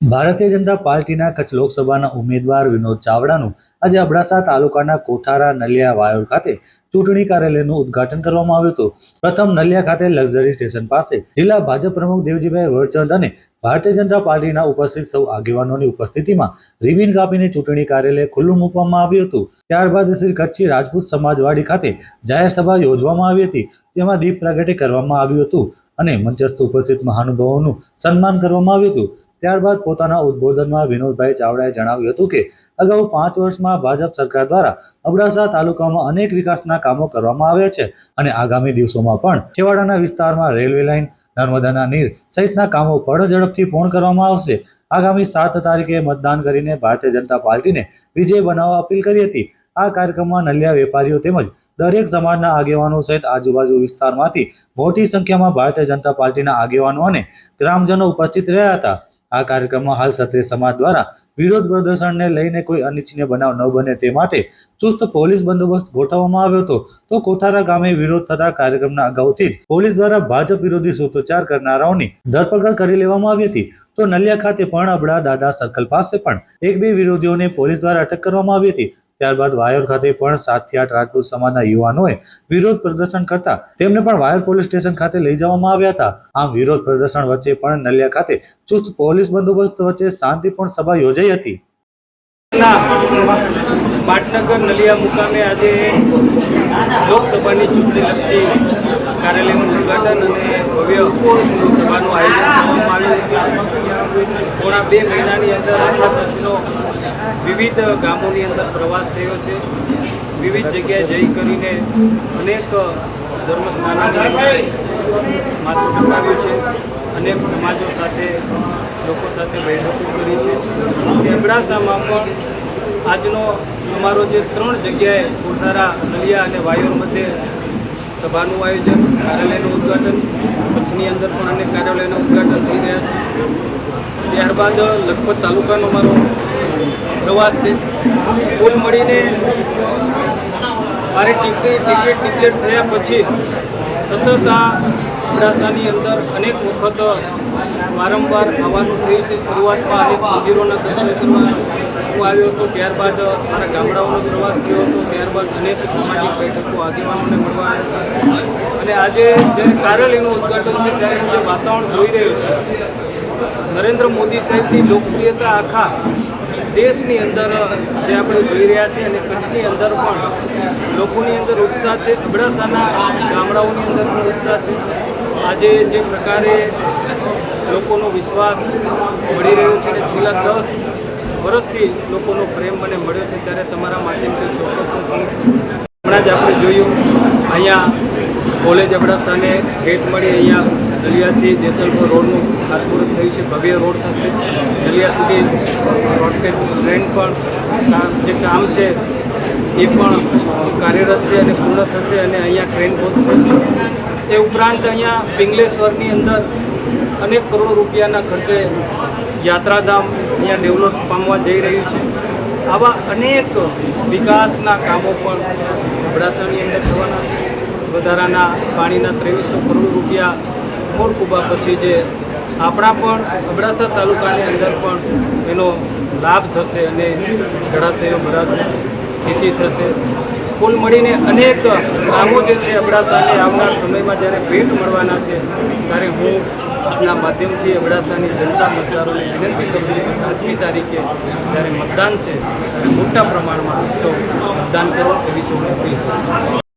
ભારતીય જનતા પાર્ટીના કચ્છ લોકસભાના ઉમેદવાર વિનોદ ચાવડાનું આજે અબડાસા તાલુકાના કોઠારા નલિયા વાયોડ ખાતે ચૂંટણી કાર્યાલયનું ઉદ્ઘાટન કરવામાં આવ્યું હતું. પ્રથમ નલિયા ખાતે લક્ઝરી સ્ટેશન પાસે જિલ્લા ભાજપ પ્રમુખ દેવજીભાઈ વરચંદ અને ભારતીય જનતા પાર્ટીના ઉપસ્થિત સૌ આગેવાનોની ઉપસ્થિતિમાં રિબિન કાપીને ચૂંટણી કાર્યાલય ખુલ્લું મૂકવામાં આવ્યું હતું. ત્યારબાદ શ્રી કચ્છી રાજપૂત સમાજવાડી ખાતે જાહેર સભા યોજવામાં આવી હતી, જેમાં દીપ પ્રાગટ્ય કરવામાં આવ્યું હતું અને મંચસ્થ ઉપસ્થિત મહાનુભાવોનું સન્માન કરવામાં આવ્યું હતું. ત્યારબાદ પોતાના ઉદ્બોધનમાં વિનોદભાઈ ચાવડાએ જણાવ્યું હતું કે અગાઉ 5 વર્ષમાં ભાજપ સરકાર દ્વારા અબડાસા તાલુકામાં અનેક વિકાસના કામો કરવામાં આવ્યા છે અને આગામી દિવસોમાં પણ છેવાડાના વિસ્તારમાં રેલવે લાઇન, નર્મદાના નીર સહિતના કામો પણ ઝડપથી પૂર્ણ કરવામાં આવશે. આગામી 7 તારીખે મતદાન કરીને ભારતીય જનતા પાર્ટીને વિજય બનાવવા અપીલ કરી હતી. આ કાર્યક્રમમાં નલિયા વેપારીઓ તેમજ દરેક સમાજના આગેવાનો સહિત આજુબાજુ વિસ્તારમાંથી મોટી સંખ્યામાં ભારતીય જનતા પાર્ટીના આગેવાનો અને ગ્રામજનો ઉપસ્થિત રહ્યા હતા. આ કાર્યક્રમમાં હાલ ક્ષત્રિય સમાજ દ્વારા વિરોધ પ્રદર્શનને લઈને કોઈ અનિચ્છનીય બનાવ ન બને તે માટે ચુસ્ત પોલીસ બંદોબસ્ત ગોઠવવામાં આવ્યો હતો. તો કોઠારા ગામે વિરોધ થતા કાર્યક્રમના અગાઉથી જ પોલીસ દ્વારા ભાજપ વિરોધી સૂત્રોચ્ચાર કરનારાઓની ધરપકડ કરી લેવામાં આવી હતી. તો નલિયા ખાતે પણ અબડા દાદા સર્કલ પાસે પણ 1-2 વિરોધીઓને પોલીસ દ્વારા અટક કરવામાં આવી હતી. ત્યારબાદ વાયોર ખાતે પણ 7 થી 8 રાજપૂત સમાજના યુવાનોએ વિરોધ પ્રદર્શન કરતા તેમને પણ વાયોર પોલીસ સ્ટેશન ખાતે લઈ જવામાં આવ્યા હતા. આમ વિરોધ પ્રદર્શન વચ્ચે પણ નલિયા ખાતે ચુસ્ત પોલીસ બંદોબસ્ત વચ્ચે શાંતિપૂર્ણ સભા યોજાઈ હતી. પાટનગર નલિયા મુકામે આજે લોકસભાની ચૂંટણીલક્ષી કાર્યાલયનું ઉદ્ઘાટન અને ભવ્ય સભાનું આયોજન કરવામાં આવ્યું. પોણા 2 મહિનાની અંદર આખા કચ્છનો વિવિધ ગામોની અંદર પ્રવાસ થયો છે. વિવિધ જગ્યાએ જઈ કરીને અનેક ધર્મસ્થાનોની માથું ટકાવ્યું છે. અનેક સમાજો સાથે લોકો સાથે બેઠકો કરી છે. અબડાસામાં પણ આજનો અમારો જે 3 જગ્યાએ કોઠારા, નલિયા અને વાયોર મધ્યે સભાનું આયોજન, કાર્યાલયનું ઉદ્ઘાટન, કચ્છની અંદર પણ અનેક કાર્યાલયનું ઉદ્ઘાટન થઈ રહ્યા છે. ત્યારબાદ લખપત તાલુકાનો અમારો પ્રવાસ છે. કુલ મળીને મારી ટિકિટ ડિક્લેર થયા પછી સતત આ અબડાસાની અંદર અનેક વખત વારંવાર આવવાનું થયું છે. શરૂઆતમાં અનેક મંદિરોના દર્શન કરવા હું આવ્યો હતો, ત્યારબાદ મારા ગામડાઓનો પ્રવાસ થયો હતો, ત્યારબાદ અનેક સામાજિક બેઠકો આગેવાનોને મળવા આવ્યા. અને આજે જ્યારે કાર્યાલયનું ઉદ્ઘાટન છે ત્યારે હું જે વાતાવરણ જોઈ રહ્યો છું, નરેન્દ્ર મોદી સાહેબની લોકપ્રિયતા આખા દેશની અંદર જે આપણે જોઈ રહ્યા છીએ અને કચ્છની અંદર પણ લોકોની અંદર ઉત્સાહ છે. અબડાસાના ગામડાઓની અંદર પણ ઉત્સાહ છે. આજે જે પ્રકારે લોકોનો વિશ્વાસ મળી રહ્યો છે અને છેલ્લા 10 વર્ષથી લોકોનો પ્રેમ મને મળ્યો છે, ત્યારે તમારા માધ્યમથી ચોક્કસ હું કહું છું. હમણાં જ આપણે જોયું અહીંયા કોલેજ અબડાસાને ભેટ મળી. અહીંયા નલિયાથી દેસલપુર રોડનું ખાતમુહૂર્ત થયું છે. ભવ્ય રોડ થશે. નલિયા સુધી રોડકેજ ટ્રેન પણ જે કામ છે એ પણ કાર્યરત છે અને પૂર્ણ થશે અને અહીંયા ટ્રેન પહોંચશે. એ ઉપરાંત અહીંયા પિંગલેશ્વરની અંદર અનેક કરોડો રૂપિયાના ખર્ચે યાત્રાધામ અહીંયા ડેવલપ પામવા જઈ રહ્યું છે. આવા અનેક વિકાસના કામો પણ અબડાસાની અંદર થવાના છે. વધારાના પાણીના 2300 કરોડ રૂપિયા મોરકુબા પછી જે આપણા પણ અબડાસા તાલુકાની અંદર પણ એનો લાભ થશે અને જળાશયો ભરાશે, ખેતી થશે. કુલ મળીને અનેક કામો જે છે અબડાસાને આવનાર સમયમાં જ્યારે ભેટ મળવાના છે, ત્યારે હું આપના માધ્યમથી અબડાસાની જનતા મતદારોને વિનંતી કરું છું કે 7મી તારીખે જ્યારે મતદાન છે ત્યારે મોટા પ્રમાણમાં સૌ મતદાન કરો એવી સૌને અપીલ કરું છું.